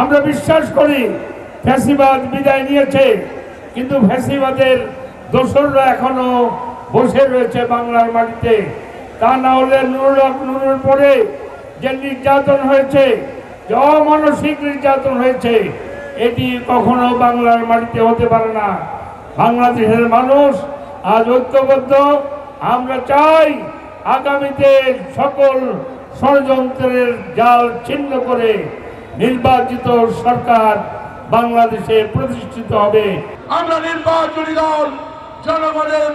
আমরা বিশ্বাস করি ফ্যাসিবাদ বিদায় নিয়েছে, কিন্তু ফ্যাসিবাদের দোসররা এখনো বসে রয়েছে বাংলার মাটিতে। তা না হলে নুরুর পরে যে নির্যাতন হয়েছে, যে অমানসিক নির্যাতন হয়েছে, এটি কখনো বাংলার মাটিতে হতে পারে না। বাংলাদেশের মানুষ আজ ঐক্যবদ্ধ। আমরা চাই আগামীতে সকল ষড়যন্ত্রের জাল ছিন্ন করে নির্বাচিত সরকার বাংলাদেশে প্রতিষ্ঠিত হবে। আমরা নির্বাচনী দল জনগণের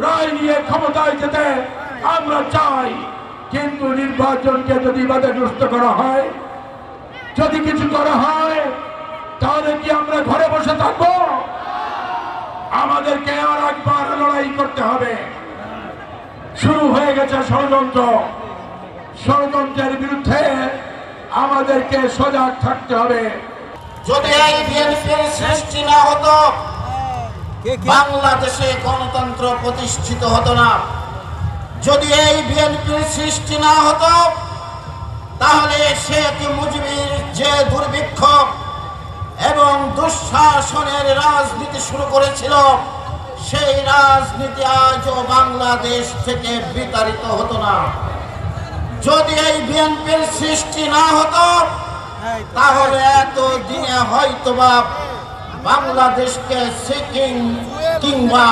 রায় নিয়ে ক্ষমতায় যেতে আমরা চাই, কিন্তু নির্বাচনকে যদি বাধাগ্রস্ত করা হয়, যদি কিছু করা হয়, তাহলে কি আমরা ঘরে বসে থাকবো? আমাদেরকে আর একবার লড়াই করতে হবে। শুরু হয়ে গেছে ষড়যন্ত্র, ষড়যন্ত্রের বিরুদ্ধে আমাদেরকে সজাগ থাকতে হবে। যদি এই বিএনপির সৃষ্টি না হতো, বাংলাদেশে গণতন্ত্র প্রতিষ্ঠিত হতো না। যদি এই বিএনপির সৃষ্টি না হতো, তাহলে শেখ মুজিবের যে দুর্ভিক্ষ এবং দুঃশাসনের রাজনীতি শুরু করেছিল, সেই রাজনীতি আজও বাংলাদেশ থেকে বিতাড়িত হতো না। যদি এই বিএনপির সৃষ্টি না হতো, তাহলে এত দিনে হয়তোবা বাংলাদেশকে সিকিম কিংবা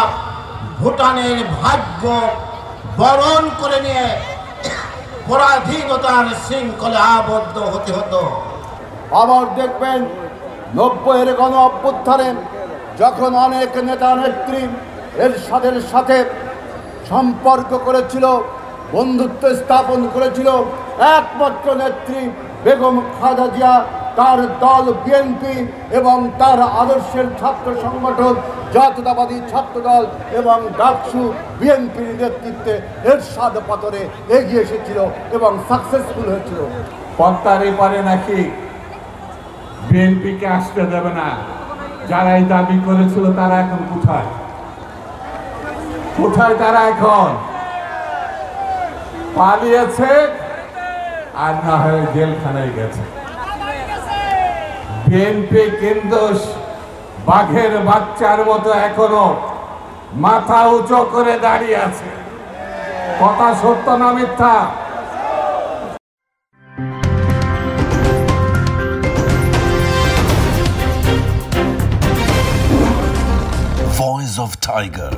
ভুটানের ভাগ্য বরণ করে নিয়ে পরাধীনতার শৃঙ্খলে আবদ্ধ হতে হতো। আবার দেখবেন 90-এর গণ অভ্যুত্থানে যখন অনেক নেতা নেত্রী এরশাদের সাথে সম্পর্ক করেছিল, বন্ধুত্ব স্থাপন করেছিল, একমাত্র নেত্রী বেগম খালেদা জিয়া, তার দল বিএনপি এবং তার আদর্শের ছাত্র সংগঠন জাতীয়তাবাদী ছাত্র দল এবং ডাকসু বিএনপির নেতৃত্বে এরশাদ পতনে এগিয়ে এসেছিল এবং সাকসেসফুল হয়েছিল। পদ্মার এপারে নাকি বিএনপিকে আসতে দেবে না। যারা এই দাবি করেছিল তারা এখন কোথায়? তারা এখন পালিয়েছে, আর না হয় জেলখানায় গেছে। বিএনপি কিন্তু বাঘের বাচ্চার মতো এখনো মাথা উঁচু করে দাঁড়িয়ে আছে। কথা সত্য না মিথ্যা? Voice of Tiger.